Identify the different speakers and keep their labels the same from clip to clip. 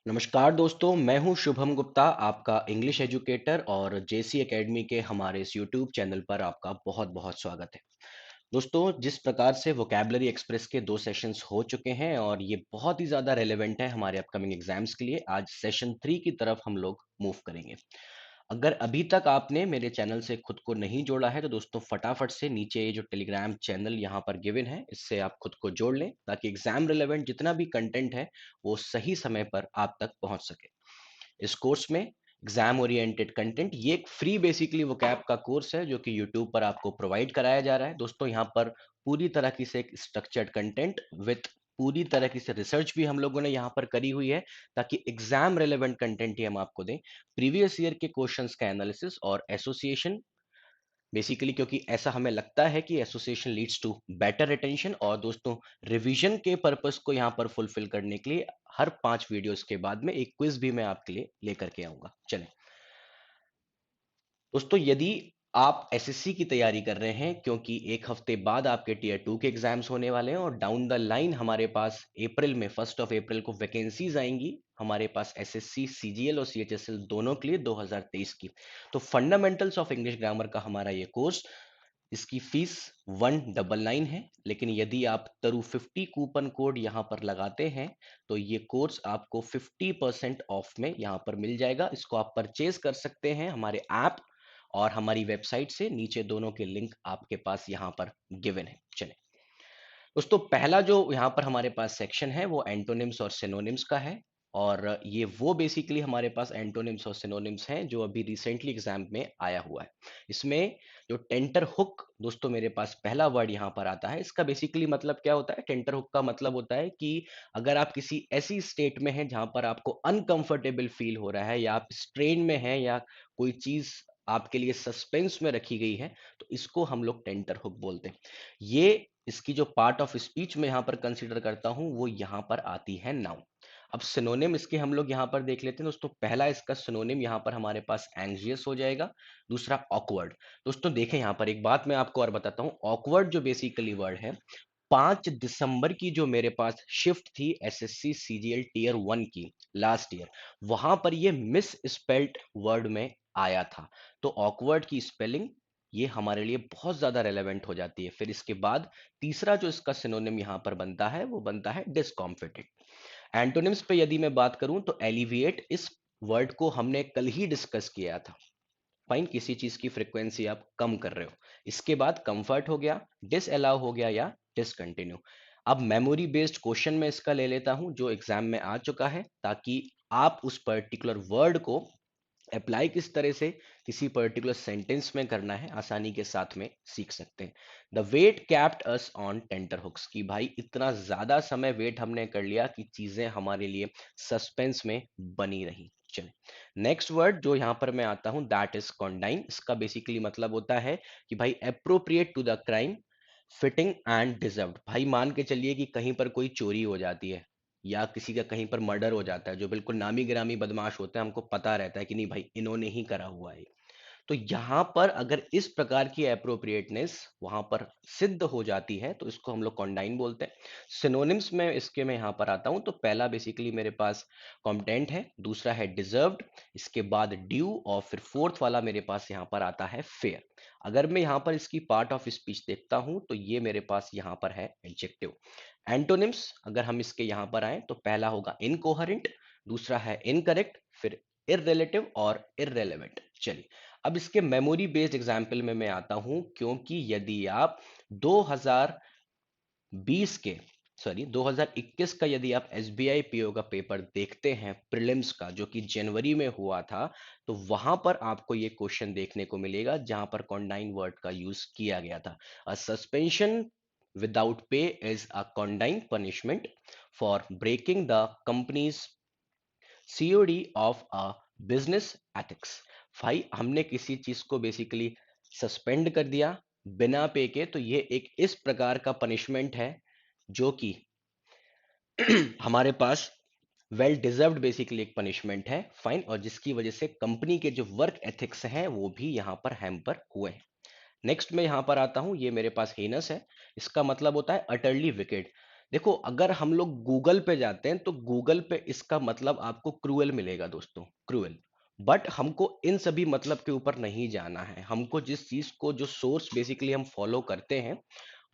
Speaker 1: नमस्कार दोस्तों, मैं हूं शुभम गुप्ता, आपका इंग्लिश एजुकेटर और जेसी एकेडमी के हमारे इस यूट्यूब चैनल पर आपका बहुत-बहुत स्वागत है। दोस्तों, जिस प्रकार से वोकैबुलरी एक्सप्रेस के 2 सेशंस हो चुके हैं और ये बहुत ही ज़्यादा रेलेवेंट है हमारे अपकमिंग एग्ज़ाम्स के लिए, आज सेशन 3 की तरफ हम लोग मूव करेंगे। अगर अभी तक आपने मेरे चैनल से खुद को नहीं जोड़ा है, तो दोस्तों फटाफट से नीचे ये जो टेलीग्राम चैनल यहाँ पर गिवन है, इससे आप खुद को जोड़ लें, ताकि एग्ज़ाम रिलेवेंट जितना भी कंटेंट है, वो सही समय पर आप तक पहुँच सके। इस कोर्स में एग्जाम ओरिएंटेड कंटेंट ये एक फ्री बेसिकली वोकैब का कोर्स है जो कि यूट्यूब पर आपको प्रोवाइड कराया जा रहा है। दोस्तों यहाँ पर पूरी तरह की से एक स्ट्रक्चर्ड कंटेंट विथ पूरी तरह की से रिसर्च भी हम लोगों ने यहाँ पर करी हुई है, ताकि एग्जाम रेलेवेंट कंटेंट ही हम आपको दें। प्रीवियस ईयर के क्वेश्चंस का एनालिसिस और एसोसिएशन, बेसिकली क्योंकि ऐसा हमें लगता है कि association leads to better retention. और दोस्तों रिवीजन के पर्पस को यहाँ पर फुलफिल करने के लिए हर 5 वीडियोस के बाद में एक क्विज भी मैं आपके लिए लेकर के आऊंगा। चलें दोस्तों, यदि आप एसएससी की तैयारी कर रहे हैं, क्योंकि एक हफ्ते बाद आपके टीयर 2 के एग्जाम्स होने वाले हैं और डाउन द लाइन हमारे पास अप्रैल में 1 अप्रैल को वैकेंसीज आएंगी हमारे पास एसएससी सीजीएल और सीएचएसएल दोनों के लिए 2023 की। तो फंडामेंटल्स ऑफ इंग्लिश ग्रामर का हमारा ये कोर्स, इसकी फीस 199 है, लेकिन यदि आप तरु 50 कूपन कोड यहाँ पर लगाते हैं, तो ये कोर्स आपको 50% ऑफ में यहाँ पर मिल जाएगा। इसको आप परचेज कर सकते हैं हमारे ऐप और हमारी वेबसाइट से। नीचे दोनों के लिंक आपके पास यहाँ पर गिवन है। चलें दोस्तों, पहला जो यहाँ पर हमारे पास सेक्शन है वो एंटोनिम्स और सिनोनिम्स का है। और ये वो बेसिकली हमारे पास एंटोनिम्स और सिनोनिम्स हैं जो अभी रिसेंटली एग्जाम में आया हुआ है। इसमें जो टेंटर हुक, दोस्तों मेरे पास पहला वर्ड यहाँ पर आता है, इसका बेसिकली मतलब क्या होता है? टेंटर हुक का मतलब होता है कि अगर आप किसी ऐसी स्टेट में हैं जहाँ पर आपको अनकंफर्टेबल फील हो रहा है, या आप स्ट्रेन में हैं, या कोई चीज आपके लिए सस्पेंस में रखी गई है, तो इसको हम लोग टेंटर हुक बोलते हैं। ये इसकी जो पार्ट ऑफ स्पीच में यहाँ पर कंसीडर करता हूँ वो यहाँ पर आती है नाउन। अब सिनोनिम इसके हम लोग यहाँ पर देख लेते हैं दोस्तों। पहला इसका सिनोनिम यहाँ पर हमारे पास एंग्जियस हो जाएगा। दूसरा ऑकवर्ड। दोस्तों देखें, यहाँ पर एक बात मैं आपको और बताता हूँ। ऑकवर्ड जो बेसिकली वर्ड है, 5 दिसंबर की जो मेरे पास शिफ्ट थी एसएससी सीजीएल टीयर 1 की लास्ट ईयर, वहां पर ये मिस स्पेल्ड वर्ड में आया था। तो ऑकवर्ड की स्पेलिंग ये हमारे लिए बहुत ज्यादा रेलेवेंट हो जाती है। फिर इसके बाद तीसरा जो इसका सिनोनिम यहां पर बनता है वो बनता है डिस्कॉम्फिटेड। एंटोनिम्स पे यदि मैं बात करूं तो एलिविएट, इस वर्ड को हमने कल ही डिस्कस किया था। फाइन, किसी चीज की फ्रीक्वेंसी आप कम कर रहे हो। इसके बाद कंफर्ट हो गया, डिस अलाउ हो गया, या डिसकंटिन्यू। अब मेमोरी बेस्ड क्वेश्चन में इसका ले लेता हूं जो एग्जाम में आ चुका है, ताकि आप उस पर्टिकुलर वर्ड को अप्लाई किस तरह से किसी पर्टिकुलर सेंटेंस में करना है आसानी के साथ में सीख सकते हैं। The wait kept us on tenterhooks, की भाई इतना ज्यादा समय वेट हमने कर लिया कि चीजें हमारे लिए सस्पेंस में बनी रही। चले नेक्स्ट वर्ड जो यहां पर मैं आता हूं, दैट इज कॉन्डाइन। इसका बेसिकली मतलब होता है कि भाई appropriate to the crime, fitting and deserved. भाई मान के चलिए कि कहीं पर कोई चोरी हो जाती है, या किसी का कहीं पर मर्डर हो जाता है, जो बिल्कुल नामी गिरामी बदमाश होते हैं, हमको पता रहता है कि नहीं भाई इन्होंने ही करा हुआ है। तो यहां पर अगर इस प्रकार की अप्रोप्रिएटनेस वहां पर सिद्ध हो जाती है, तो इसको हम लोग कॉन्डाइन बोलते हैं। सिनोनिम्स में इसके मैं यहां पर आता हूं, तो पहला बेसिकली मेरे पास कॉम्पेटेंट है, दूसरा है डिजर्व्ड, इसके बाद ड्यू, और फिर फोर्थ वाला मेरे पास यहां पर आता है फेयर। अगर मैं यहां पर इसकी पार्ट ऑफ स्पीच देखता हूं, तो ये मेरे पास यहां पर है एडजेक्टिव। एंटोनिम्स अगर हम इसके यहां पर आए, तो पहला होगा इनकोहेरेंट, दूसरा है इनकरेक्ट, फिर इररिलेटिव और इररेलेवेंट। चलिए अब इसके मेमोरी बेस्ड एग्जाम्पल में मैं आता हूं, क्योंकि यदि आप 2020 के 2021 का यदि आप एसबीआई पीओ का पेपर देखते हैं प्रीलिम्स का, जो कि जनवरी में हुआ था, तो वहां पर आपको ये क्वेश्चन देखने को मिलेगा जहां पर कॉन्डाइन वर्ड का यूज किया गया था। A suspension without pay is a condign punishment for breaking the company's COD of a business ethics. भाई हमने किसी चीज को बेसिकली सस्पेंड कर दिया बिना पे के, तो ये एक इस प्रकार का पनिशमेंट है जो कि हमारे पास वेल डिजर्व्ड बेसिकली एक पनिशमेंट है। फाइन, और जिसकी वजह से कंपनी के जो वर्क एथिक्स हैं वो भी यहाँ पर हैम्पर हुए हैं। नेक्स्ट में यहां पर आता हूं, ये मेरे पास हेनस है। इसका मतलब होता है अटरली विकेड। देखो, अगर हम लोग गूगल पे जाते हैं तो गूगल पे इसका मतलब आपको क्रूएल मिलेगा दोस्तों, क्रूएल। बट हमको इन सभी मतलब के ऊपर नहीं जाना है। हमको जिस चीज को, जो सोर्स बेसिकली हम फॉलो करते हैं,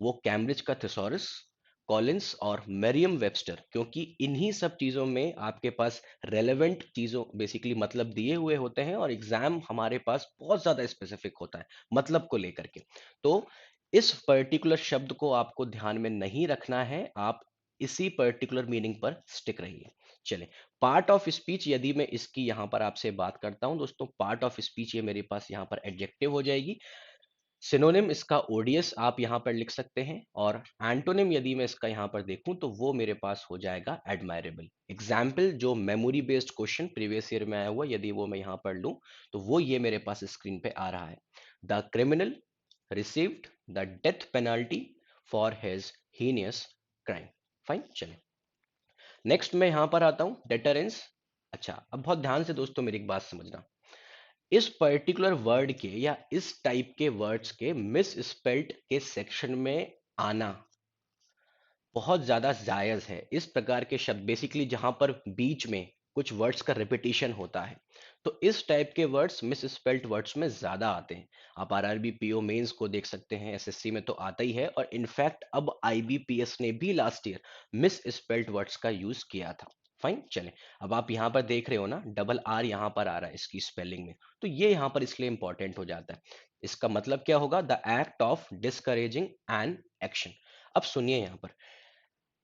Speaker 1: वो कैम्ब्रिज का थिसॉरस, कॉलिंस और मेरियम वेबस्टर, क्योंकि इन्हीं सब चीजों में आपके पास रेलेवेंट चीजों बेसिकली मतलब दिए हुए होते हैं, और एग्जाम हमारे पास बहुत ज्यादा स्पेसिफिक होता है मतलब को लेकर के। तो इस पर्टिकुलर शब्द को आपको ध्यान में नहीं रखना है, आप इसी पर्टिकुलर मीनिंग पर स्टिक रहिए। चले, पार्ट ऑफ स्पीच, यदि मैं इसकी यहां पर आपसे बात करता हूं दोस्तों, पार्ट ऑफ स्पीच ये मेरे पास यहां पर एडजेक्टिव हो जाएगी। सिनोनिम इसका ओडियस आप यहां पर लिख सकते हैं, और एंटोनिम यदि मैं इसका यहां पर देखूं तो वो मेरे पास हो जाएगा एडमायरेबल। एग्जाम्पल, जो memory based question previous year में आया हुआ, यदि वो मैं यहां पर लूं तो वो ये मेरे पास स्क्रीन पे आ रहा है। The criminal received the death penalty for his heinous crime. Fine, चले, नेक्स्ट मैं यहां पर आता हूं, डेटरेंस। अच्छा, अब बहुत ध्यान से दोस्तों मेरी एक बात समझना, इस पर्टिकुलर वर्ड के या इस टाइप के वर्ड्स के मिस स्पेल्ड के सेक्शन में आना बहुत ज्यादा जायज है। इस प्रकार के शब्द बेसिकली जहां पर बीच में कुछ वर्ड्स का रिपीटिशन होता है, तो इस टाइप के वर्ड्स मिस स्पेल्ड वर्ड्स में ज्यादा आते हैं। आप आरआरबी पीओ मेंस को देख सकते हैं, एसएससी में तो आता ही है, और इनफैक्ट अब आईबीपीएस ने भी last year miss spelled words का यूज किया था। फाइन, चले, अब आप यहां पर देख रहे हो ना, डबल आर यहां पर आ रहा है इसकी स्पेलिंग में, तो ये यहां पर इसलिए इंपॉर्टेंट हो जाता है। इसका मतलब क्या होगा, the act of discouraging an action. अब सुनिए यहां पर,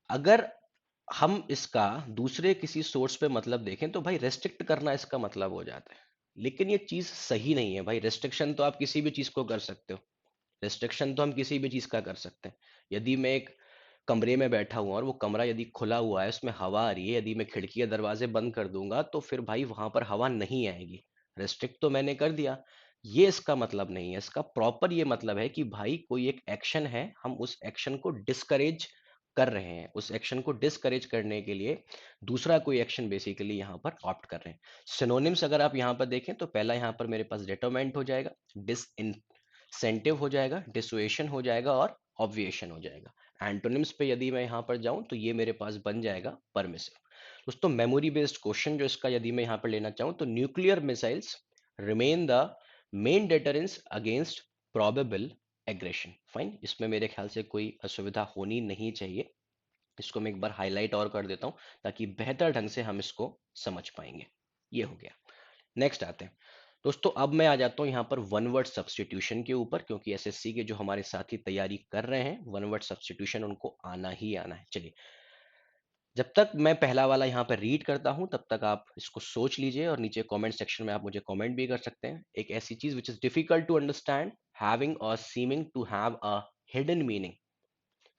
Speaker 1: अगर हम इसका दूसरे किसी सोर्स पे मतलब देखें तो भाई रेस्ट्रिक्ट करना इसका मतलब हो जाता है, लेकिन ये चीज सही नहीं है भाई। रेस्ट्रिक्शन तो आप किसी भी चीज को कर सकते हो, रेस्ट्रिक्शन तो हम किसी भी चीज का कर सकते हैं। यदि मैं एक कमरे में बैठा हुआ और वो कमरा यदि खुला हुआ है, उसमें हवा आ रही है, यदि मैं खिड़की या दरवाजे बंद कर दूंगा तो फिर भाई वहां पर हवा नहीं आएगी। रेस्ट्रिक्ट तो मैंने कर दिया, ये इसका मतलब नहीं है। इसका प्रॉपर ये मतलब है कि भाई कोई एक एक्शन है, हम उस एक्शन को डिस्करेज कर रहे हैं, उस एक्शन को डिस्करेज करने के लिए दूसरा कोई एक्शन बेसिकली यहाँ पर ऑप्ट कर रहे हैं। सिनोनिम्स अगर आप यहाँ पर देखें तो पहला यहाँ पर मेरे पास डेटोमेंट हो जाएगा, डिसइंसेंटिव हो जाएगा, डिसुएशन हो जाएगा, और ऑब्विएशन हो जाएगा। एंटोनिम्स पे यदि मैं यहाँ पर जाऊं तो ये मेरे पास बन जाएगा परमिसिव। दोस्तों, मेमोरी बेस्ड क्वेश्चन जो इसका यदि मैं यहाँ पर लेना चाहूँ तो nuclear missiles remain the main deterrence against probable aggression. Fine, इसमें मेरे ख्याल से कोई असुविधा होनी नहीं चाहिए। इसको मैं एक बार हाईलाइट और कर देता हूं ताकि बेहतर ढंग से हम इसको समझ पाएंगे। ये हो गया। नेक्स्ट आते हैं दोस्तों, अब मैं आ जाता हूं यहाँ पर वन वर्ड सब्स्टिट्यूशन के ऊपर, क्योंकि एसएससी के जो हमारे साथी तैयारी कर रहे हैं, वन वर्ड सब्स्टिट्यूशन उनको आना ही आना है। चलिए, जब तक मैं पहला वाला यहाँ पर रीड करता हूं तब तक आप इसको सोच लीजिए, और नीचे कमेंट सेक्शन में आप मुझे कमेंट भी कर सकते हैं। एक ऐसी चीज which is difficult to understand, having or seeming to have a hidden meaning.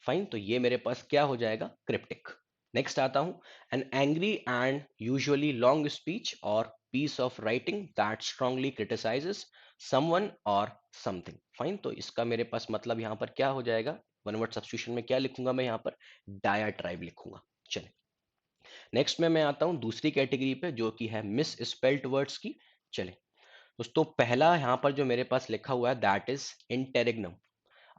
Speaker 1: Fine, तो ये मेरे पास क्या हो जाएगा, क्रिप्टिक। नेक्स्ट आता हूं, an angry and usually long speech or piece of writing that strongly criticises someone or something. Fine, तो इसका मेरे पास मतलब यहां पर क्या हो जाएगा, वन वर्ड सब्स्टिट्यूशन में क्या लिखूंगा मैं यहाँ पर, डायाट्राइब लिखूंगा। चलिए, नेक्स्ट में मैं आता हूं दूसरी कैटेगरी पे जो कि है मिस स्पेल्ट वर्ड्स की। चले दोस्तों, पहला यहाँ पर जो मेरे पास लिखा हुआ है दैट इज इंटेरिग्नम।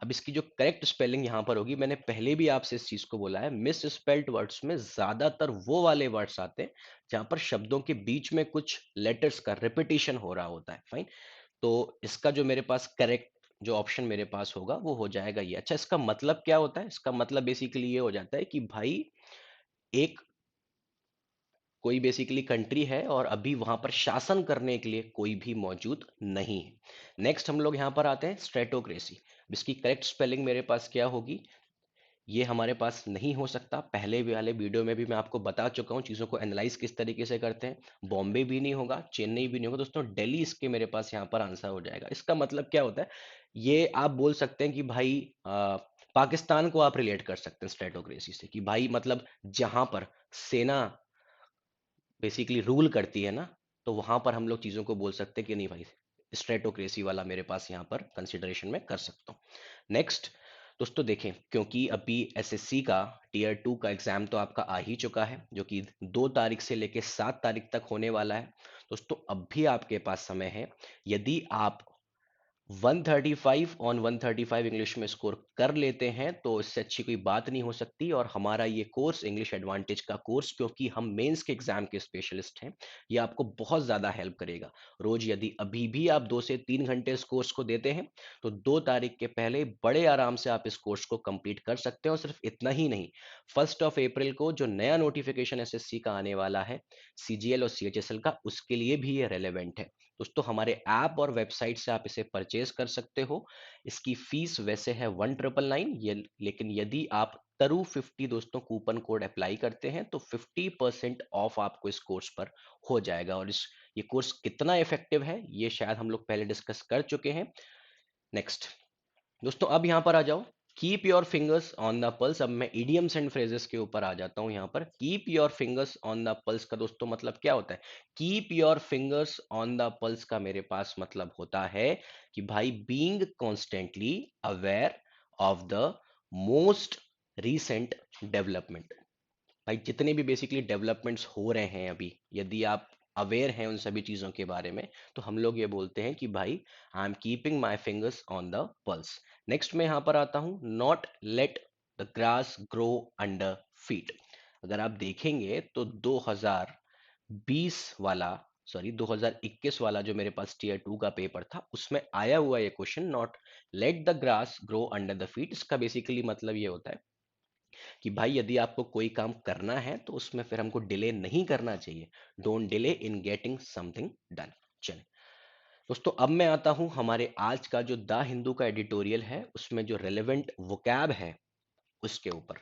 Speaker 1: अब इसकी जो करेक्ट स्पेलिंग यहाँ पर होगी, मैंने पहले भी आपसे इस चीज को बोला है, मिस स्पेल्ड वर्ड्स में ज्यादातर वो वाले वर्ड्स आते हैं जहां पर शब्दों के बीच में कुछ लेटर्स का रिपीटिशन हो रहा होता है। फाइन, तो इसका जो मेरे पास करेक्ट जो ऑप्शन मेरे पास होगा वो हो जाएगा ये। अच्छा, इसका मतलब क्या होता है, इसका मतलब बेसिकली ये हो जाता है कि भाई एक कोई बेसिकली कंट्री है और अभी वहां पर शासन करने के लिए कोई भी मौजूद नहीं है। नेक्स्ट हम लोग यहाँ पर आते हैं स्ट्रेटोक्रेसी। इसकी करेक्ट स्पेलिंग मेरे पास क्या होगी, ये हमारे पास नहीं हो सकता। पहले भी वाले वीडियो में भी मैं आपको बता चुका हूँ चीज़ों को एनालाइज किस तरीके से करते हैं। बॉम्बे भी नहीं होगा, चेन्नई भी नहीं होगा दोस्तों, दिल्ली इसके मेरे पास यहाँ पर आंसर हो जाएगा। इसका मतलब क्या होता है, ये आप बोल सकते हैं कि भाई पाकिस्तान को आप रिलेट कर सकते हैं स्ट्रेटोक्रेसी से, कि भाई मतलब जहां पर सेना बेसिकली रूल करती है ना, तो वहां पर हम लोग चीजों को बोल सकते हैं कि नहीं भाई, स्ट्रेटोक्रेसी वाला मेरे पास यहाँ पर कंसिडरेशन में कर सकता हूँ। नेक्स्ट दोस्तों देखें, क्योंकि अभी एसएससी का टीयर 2 का एग्जाम तो आपका आ ही चुका है, जो कि 2 तारीख से लेकर 7 तारीख तक होने वाला है। दोस्तों अब भी आपके पास समय है, यदि आप 135 ऑन 135 इंग्लिश में स्कोर कर लेते हैं तो इससे अच्छी कोई बात नहीं हो सकती। और हमारा ये कोर्स इंग्लिश एडवांटेज का कोर्स, क्योंकि हम मेंस के एग्जाम के स्पेशलिस्ट हैं, ये आपको बहुत ज़्यादा हेल्प करेगा। रोज यदि अभी भी आप 2 से 3 घंटे इस कोर्स को देते हैं तो 2 तारीख के पहले बड़े आराम से आप इस कोर्स को कंप्लीट कर सकते हैं। और सिर्फ इतना ही नहीं, 1 अप्रैल को जो नया नोटिफिकेशन एसएससी का आने वाला है, सीजीएल और सीएचएसएल का, उसके लिए भी ये रेलेवेंट है। दोस्तों हमारे ऐप और वेबसाइट से आप इसे परचेज कर सकते हो। इसकी फीस वैसे है 1999 ये, लेकिन यदि आप तरु50 दोस्तों कूपन कोड अप्लाई करते हैं तो 50% ऑफ आपको इस कोर्स पर हो जाएगा। और ये कोर्स कितना इफेक्टिव है ये शायद हम लोग पहले डिस्कस कर चुके हैं। नेक्स्ट दोस्तों, अब यहां पर आ जाओ, keep your fingers on the pulse. अब मैं इडियम्स एंड फ्रेजेस के ऊपर आ जाता हूं। यहां पर keep your fingers on the pulse का दोस्तों मतलब क्या होता है? Keep your fingers on the pulse का मेरे पास मतलब होता है कि भाई being constantly aware of the most recent development. भाई जितने भी बेसिकली डेवलपमेंट्स हो रहे हैं अभी, यदि आप अवेयर हैं उन सभी चीज़ों के बारे में, तो हम लोग ये बोलते हैं कि भाई I am keeping my fingers on the pulse. Next में यहाँ पर आता हूँ, not let the grass grow under feet. अगर आप देखेंगे तो 2020 वाला, सॉरी 2021 वाला जो मेरे पास टीयर 2 का पेपर था, उसमें आया हुआ ये question, not let the grass grow under the feet. इसका बेसिकली मतलब ये होता है कि भाई यदि आपको कोई काम करना है तो उसमें फिर हमको डिले नहीं करना चाहिए। Don't delay in getting something done. चलिए दोस्तों, अब मैं आता हूं हमारे आज का जो द हिंदू का एडिटोरियल है, उसमें जो रेलेवेंट वोकैब है उसके ऊपर।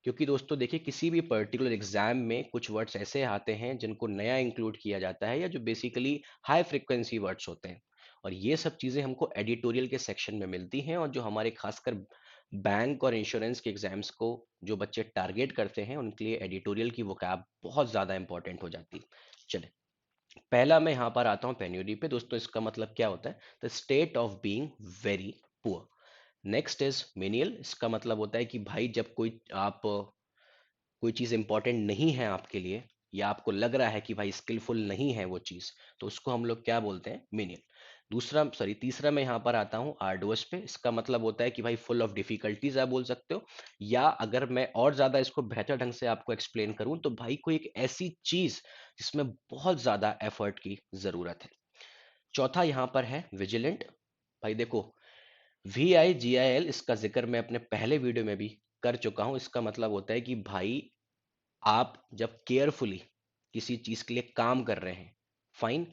Speaker 1: क्योंकि दोस्तों देखिए, किसी भी पर्टिकुलर एग्जाम में कुछ वर्ड्स ऐसे आते हैं जिनको नया इंक्लूड किया जाता है, या जो बेसिकली हाई फ्रिक्वेंसी वर्ड्स होते हैं। और ये सब चीज़ें हमको एडिटोरियल के सेक्शन में मिलती हैं। और जो हमारे खासकर बैंक और इंश्योरेंस के एग्जाम्स को जो बच्चे टारगेट करते हैं, उनके लिए एडिटोरियल की वोकैब बहुत ज़्यादा इंपॉर्टेंट हो जाती है। चले, पहला मैं यहाँ पर आता हूँ पेन्यूरी पे। दोस्तों इसका मतलब क्या होता है? The state of being very poor. Next is menial. इसका मतलब होता है कि भाई जब कोई चीज़ इंपॉर्टेंट नहीं है आपके लिए, या आपको लग रहा है कि भाई स्किलफुल नहीं है वो चीज़, तो उसको हम लोग क्या बोलते हैं? मेनियल। तीसरा मैं यहाँ पर आता हूँ आर्डुअस पे। इसका मतलब होता है कि भाई फुल ऑफ डिफिकल्टीज आप बोल सकते हो। या अगर मैं और ज़्यादा इसको बेहतर ढंग से आपको एक्सप्लेन करूँ तो भाई कोई एक ऐसी चीज़ जिसमें बहुत ज़्यादा एफर्ट की ज़रूरत है। चौथा यहाँ पर है विजिलेंट। भाई देखो, VIGIL, इसका जिक्र मैं अपने पहले वीडियो में भी कर चुका हूं। इसका मतलब होता है कि भाई आप जब केयरफुली किसी चीज के लिए काम कर रहे हैं, फाइन,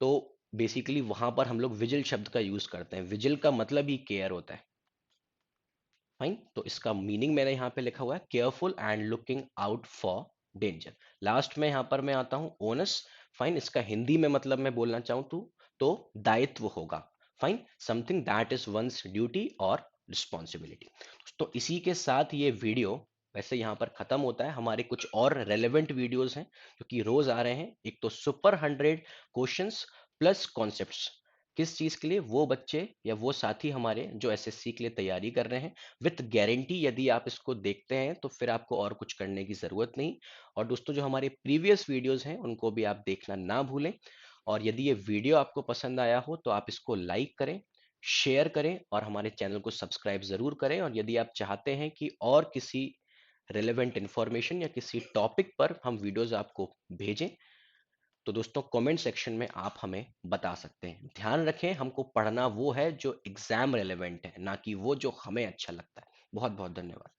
Speaker 1: तो बेसिकली वहां पर हम लोग विजिल शब्द का यूज करते हैं। विजिल का मतलब ही केयर होता है, फाइन। तो इसका मीनिंग मैंने यहाँ पे लिखा हुआ है, careful and looking out for danger. Last में यहाँ पर मैं आता हूँ ओनस। फाइन, इसका हिंदी में मतलब मैं बोलना चाहूँ तो दायित्व होगा। Fine, something that is once duty और रिस्पॉन्सिबिलिटी। तो इसी के साथ ये वीडियो वैसे यहाँ पर खत्म होता है। हमारे कुछ और रेलेवेंट वीडियोस हैं जो कि रोज आ रहे हैं। एक तो सुपर 100 क्वेश्चंस प्लस कॉन्सेप्ट्स। किस चीज के लिए? वो बच्चे या वो साथी हमारे जो एसएससी के लिए तैयारी कर रहे हैं, विथ गारंटी यदि आप इसको देखते हैं तो फिर आपको और कुछ करने की ज़रूरत नहीं। और दोस्तों जो हमारे प्रीवियस वीडियोस हैं उनको भी आप देखना ना भूलें। और यदि ये वीडियो आपको पसंद आया हो तो आप इसको लाइक करें, शेयर करें और हमारे चैनल को सब्सक्राइब ज़रूर करें। और यदि आप चाहते हैं कि और किसी रिलेवेंट इंफॉर्मेशन या किसी टॉपिक पर हम वीडियोस आपको भेजें, तो दोस्तों कमेंट सेक्शन में आप हमें बता सकते हैं। ध्यान रखें, हमको पढ़ना वो है जो एग्जाम रेलेवेंट है, ना कि वो जो हमें अच्छा लगता है। बहुत बहुत धन्यवाद।